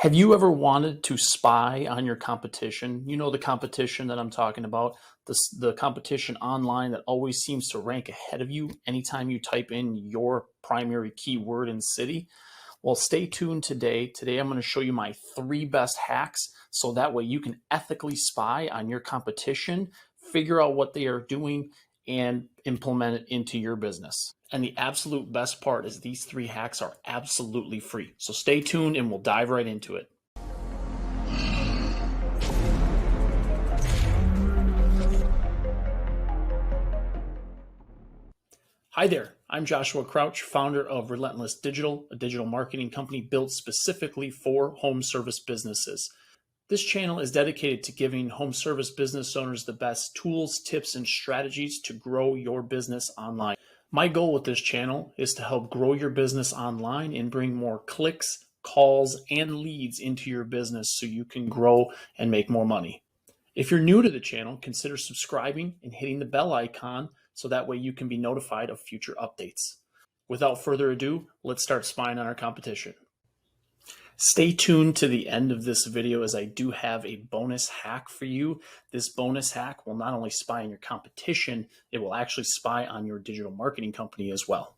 Have you ever wanted to spy on your competition? You know the competition that I'm talking about, the competition online that always seems to rank ahead of you anytime you type in your primary keyword and city. Well, stay tuned today. Today I'm going to show you my 3 best hacks so that way you can ethically spy on your competition, figure out what they are doing, and implement it into your business. And the absolute best part is these 3 hacks are absolutely free. So stay tuned and we'll dive right into it. Hi there, I'm Joshua Crouch, founder of Relentless Digital, a digital marketing company built specifically for home service businesses. This channel is dedicated to giving home service business owners the best tools, tips, and strategies to grow your business online. My goal with this channel is to help grow your business online and bring more clicks, calls, and leads into your business so you can grow and make more money. If you're new to the channel, consider subscribing and hitting the bell icon so that way you can be notified of future updates. Without further ado, let's start spying on our competition. Stay tuned to the end of this video as I do have a bonus hack for you. This bonus hack will not only spy on your competition, it will actually spy on your digital marketing company as well.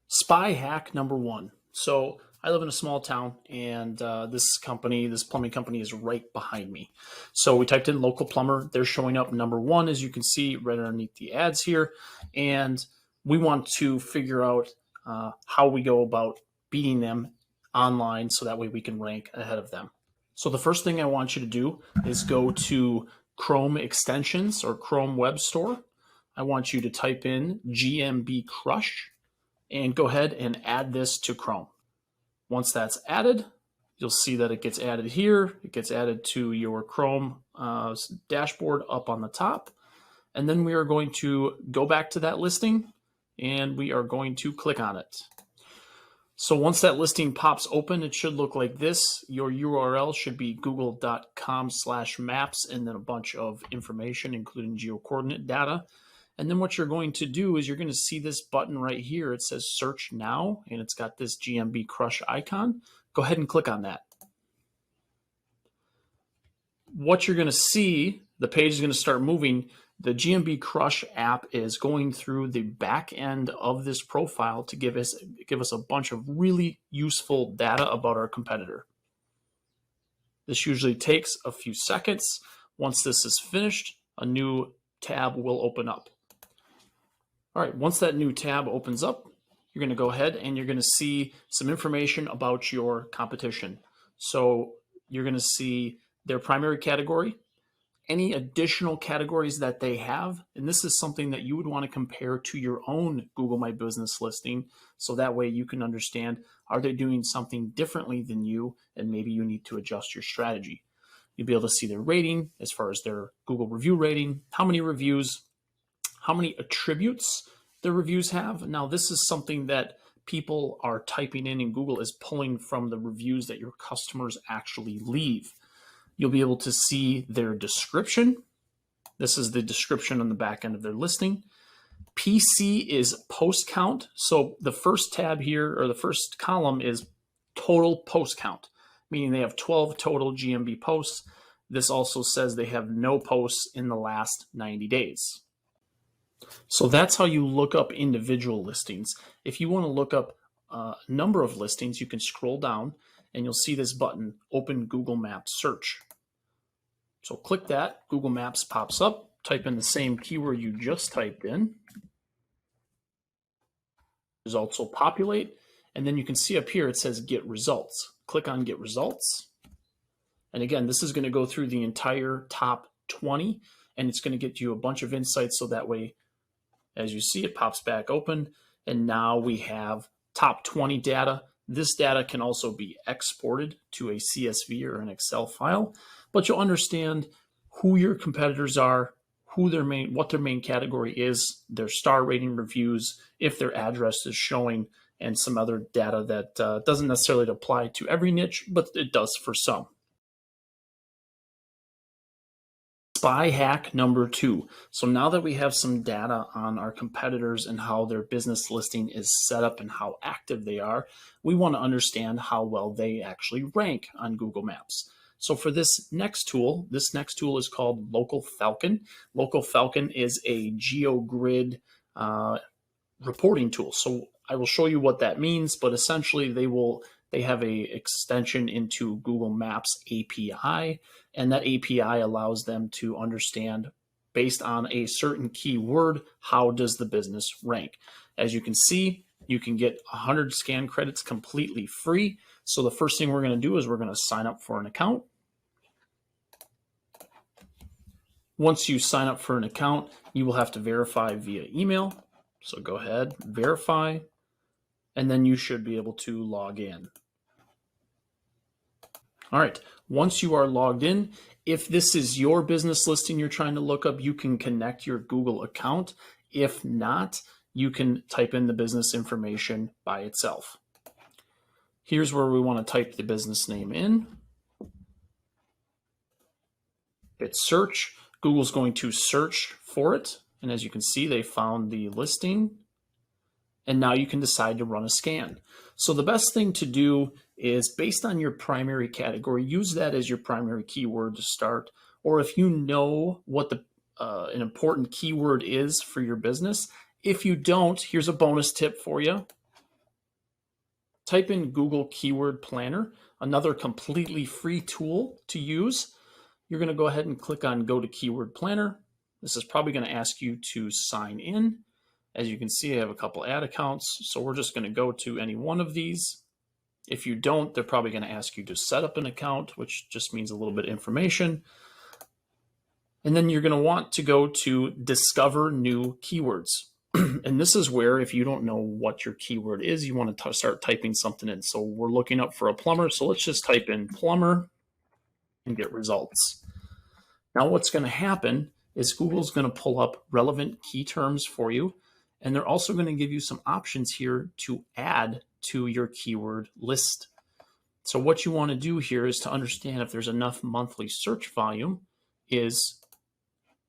Spy hack number 1. So I live in a small town and this plumbing company is right behind me. So we typed in local plumber. They're showing up number 1, as you can see right underneath the ads here. And we want to figure out how we go about beating them online so that way we can rank ahead of them. So the first thing I want you to do is go to Chrome extensions or Chrome Web Store. I want you to type in GMB Crush and go ahead and add this to Chrome. Once that's added, you'll see that it gets added here. It gets added to your Chrome dashboard up on the top. And then we are going to go back to that listing and we are going to click on it. So once that listing pops open, it should look like this. Your URL should be google.com/maps and then a bunch of information, including geocoordinate data. And then what you're going to do is you're going to see this button right here. It says search now, and it's got this GMB Crush icon. Go ahead and click on that. What you're going to see, the page is going to start moving. The GMB Crush app is going through the back end of this profile to give us a bunch of really useful data about our competitor. This usually takes a few seconds. Once this is finished, a new tab will open up. All right, once that new tab opens up, you're going to go ahead and you're going to see some information about your competition. So you're going to see their primary category, any additional categories that they have, and this is something that you would want to compare to your own Google My Business listing, so that way you can understand, are they doing something differently than you, and maybe you need to adjust your strategy. You'll be able to see their rating as far as their Google review rating, how many reviews, how many attributes their reviews have. Now, this is something that people are typing in and Google is pulling from the reviews that your customers actually leave. You'll be able to see their description. This is the description on the back end of their listing. PC is post count. So the first tab here, or the first column, is total post count, meaning they have 12 total GMB posts. This also says they have no posts in the last 90 days. So that's how you look up individual listings. If you want to look up a number of listings, you can scroll down and you'll see this button, Open Google Maps Search. So click that, Google Maps pops up, type in the same keyword you just typed in. Results will populate, and then you can see up here it says Get Results. Click on Get Results. And again, this is going to go through the entire top 20, and it's going to get you a bunch of insights so that way, as you see, it pops back open, and now we have top 20 data. This data can also be exported to a CSV or an Excel file, but you'll understand who your competitors are, what their main category is, their star rating reviews, if their address is showing, and some other data that doesn't necessarily apply to every niche, but it does for some. Spy hack number 2. So now that we have some data on our competitors and how their business listing is set up and how active they are, we want to understand how well they actually rank on Google Maps. So for this next tool is called Local Falcon. Local Falcon is a GeoGrid reporting tool. So I will show you what that means, but essentially they have a extension into Google Maps API, and that API allows them to understand, based on a certain keyword, how does the business rank. As you can see, you can get 100 scan credits completely free. So the first thing we're going to do is we're going to sign up for an account. Once you sign up for an account, you will have to verify via email. So go ahead, verify, and then you should be able to log in. All right, once you are logged in, if this is your business listing you're trying to look up, you can connect your Google account. If not, you can type in the business information by itself. Here's where we want to type the business name in. Hit search. Google's going to search for it. And as you can see, they found the listing. And now you can decide to run a scan. So the best thing to do is, based on your primary category, use that as your primary keyword to start. Or if you know what an important keyword is for your business, if you don't, here's a bonus tip for you. Type in Google Keyword Planner, another completely free tool to use. You're going to go ahead and click on Go to Keyword Planner. This is probably going to ask you to sign in. As you can see, I have a couple ad accounts, so we're just going to go to any one of these. If you don't, they're probably going to ask you to set up an account, which just means a little bit of information. And then you're going to want to go to Discover New Keywords. And this is where, if you don't know what your keyword is, you want to start typing something in. So we're looking up for a plumber, so let's just type in plumber and get results. Now what's going to happen is Google's going to pull up relevant key terms for you. And they're also going to give you some options here to add to your keyword list. So what you want to do here is to understand if there's enough monthly search volume, is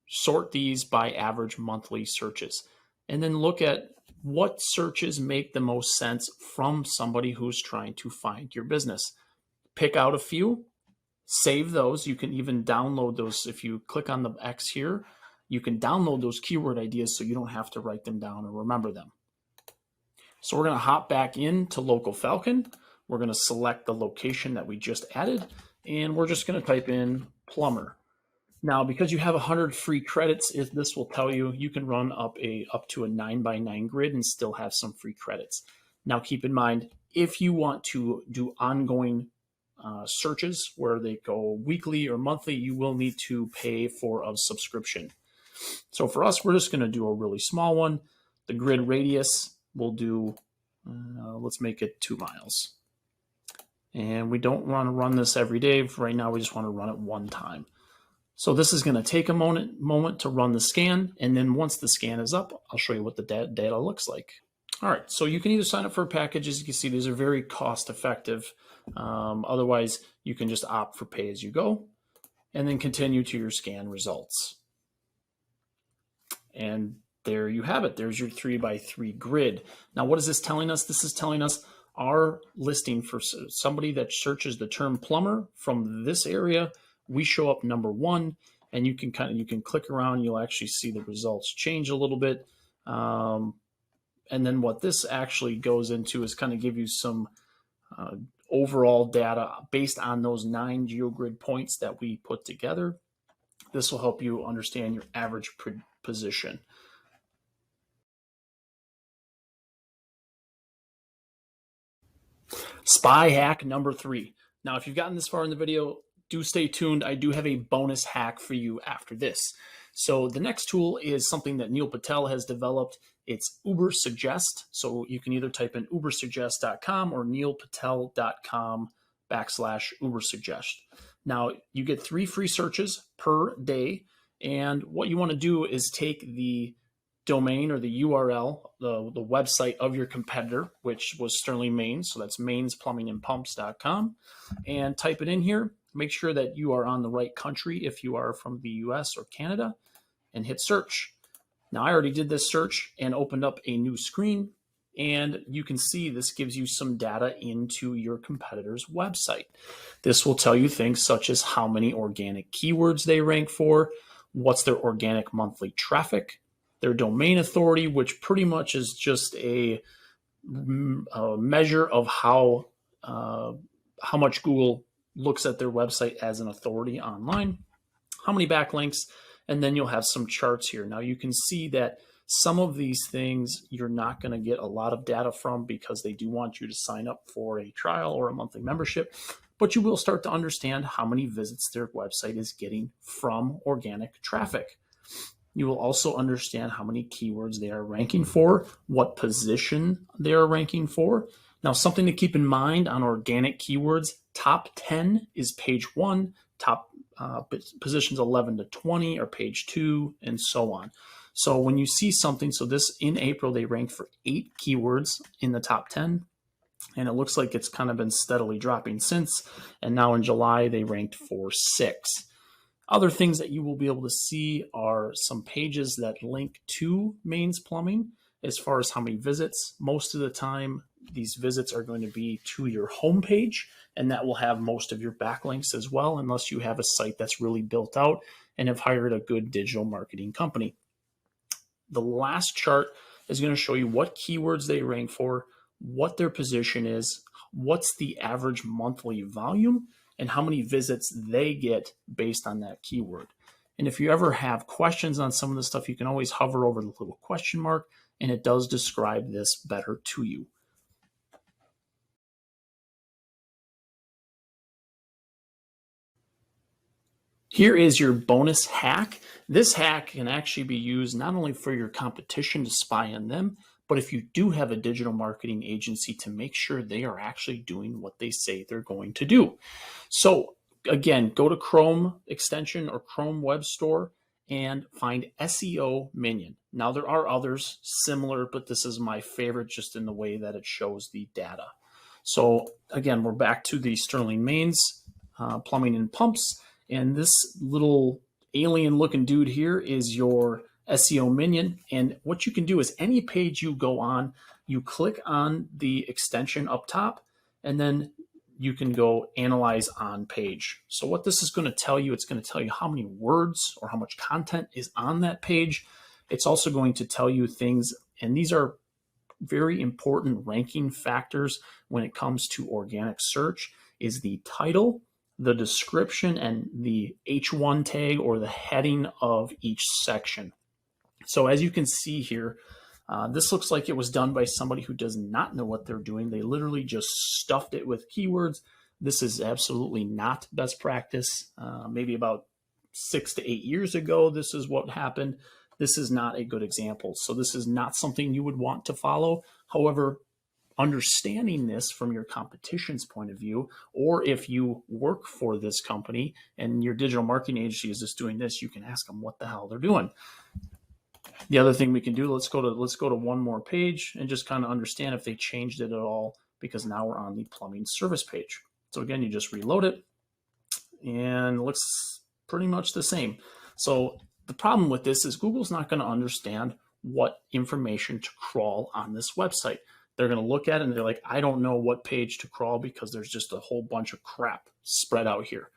sort these by average monthly searches. And then look at what searches make the most sense from somebody who's trying to find your business. Pick out a few, save those. You can even download those. If you click on the X here, you can download those keyword ideas so you don't have to write them down or remember them. So we're going to hop back into Local Falcon. We're going to select the location that we just added, and we're just going to type in plumber. Now, because you have 100 free credits, this will tell you you can run up to a 9x9 grid and still have some free credits. Now, keep in mind, if you want to do ongoing searches where they go weekly or monthly, you will need to pay for a subscription. So for us, we're just going to do a really small one. The grid radius we'll do, let's make it 2 miles. And we don't want to run this every day. Right now, we just want to run it one time. So this is going to take a moment to run the scan. And then once the scan is up, I'll show you what the data looks like. All right, so you can either sign up for a package. As you can see, these are very cost effective. Otherwise, you can just opt for pay as you go and then continue to your scan results. And there you have it. There's your 3x3 grid. Now, what is this telling us? This is telling us our listing for somebody that searches the term plumber from this area. We show up number 1, and you can click around. You'll actually see the results change a little bit. And then what this actually goes into is kind of give you some overall data based on those 9 GeoGrid points that we put together. This will help you understand your average position. Spy hack number 3. Now, if you've gotten this far in the video, do stay tuned. I do have a bonus hack for you after this. So the next tool is something that Neil Patel has developed. It's Ubersuggest. So you can either type in ubersuggest.com or neilpatel.com/Ubersuggest. Now, you get 3 free searches per day. And what you want to do is take the domain or the URL, the website of your competitor, which was Sterling Mains. So that's mainsplumbingandpumps.com, and type it in here. make sure that you are on the right country if you are from the US or Canada, and hit search. Now I already did this search and opened up a new screen, and you can see this gives you some data into your competitor's website. This will tell you things such as how many organic keywords they rank for, what's their organic monthly traffic, their domain authority, which pretty much is just a measure of how much Google looks at their website as an authority online, how many backlinks, and then you'll have some charts here. Now you can see that some of these things you're not going to get a lot of data from because they do want you to sign up for a trial or a monthly membership, but you will start to understand how many visits their website is getting from organic traffic. You will also understand how many keywords they are ranking for, what position they are ranking for. Now, something to keep in mind on organic keywords, top 10 is page 1, top positions 11 to 20 are page 2, and so on. So when you see something, so this in April, they ranked for 8 keywords in the top 10, and it looks like it's kind of been steadily dropping since, and now in July, they ranked for 6. Other things that you will be able to see are some pages that link to Mains Plumbing as far as how many visits. Most of the time, these visits are going to be to your homepage, and that will have most of your backlinks as well, unless you have a site that's really built out and have hired a good digital marketing company. The last chart is going to show you what keywords they rank for, what their position is, what's the average monthly volume, and how many visits they get based on that keyword. And if you ever have questions on some of this stuff, you can always hover over the little question mark, and it does describe this better to you. Here is your bonus hack. This hack can actually be used not only for your competition to spy on them, but if you do have a digital marketing agency, to make sure they are actually doing what they say they're going to do. So again, go to Chrome extension or Chrome Web Store and find SEO Minion. Now there are others similar, but this is my favorite just in the way that it shows the data. So again, we're back to the Sterling Mains Plumbing and Pumps. And this little alien looking dude here is your SEO Minion. And what you can do is any page you go on, you click on the extension up top, and then you can go analyze on page. So what this is going to tell you, it's going to tell you how many words or how much content is on that page. It's also going to tell you things, and these are very important ranking factors when it comes to organic search, is the title, the description, and the H1 tag or the heading of each section. So as you can see here, this looks like it was done by somebody who does not know what they're doing. They literally just stuffed it with keywords. This is absolutely not best practice. Maybe about 6 to 8 years ago, this is what happened. This is not a good example. So this is not something you would want to follow. However, understanding this from your competition's point of view, or if you work for this company and your digital marketing agency is just doing this, you can ask them what the hell they're doing. The other thing we can do, let's go to one more page and just kind of understand if they changed it at all, because now we're on the plumbing service page. So again, you just reload it and it looks pretty much the same. So the problem with this is Google's not going to understand what information to crawl on this website. They're going to look at it and they're like, I don't know what page to crawl because there's just a whole bunch of crap spread out here.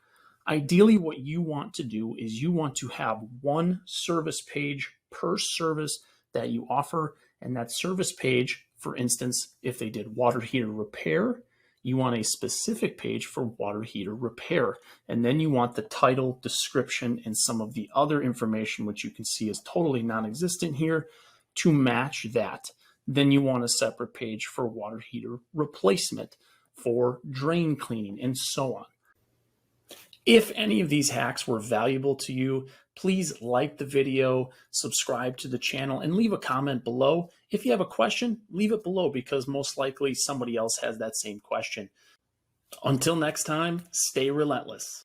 Ideally, what you want to do is you want to have one service page per service that you offer. And that service page, for instance, if they did water heater repair, you want a specific page for water heater repair. And then you want the title, description, and some of the other information, which you can see is totally non-existent here, to match that. Then you want a separate page for water heater replacement, for drain cleaning, and so on. If any of these hacks were valuable to you, please like the video, subscribe to the channel, and leave a comment below. If you have a question, leave it below, because most likely somebody else has that same question. Until next time, stay relentless.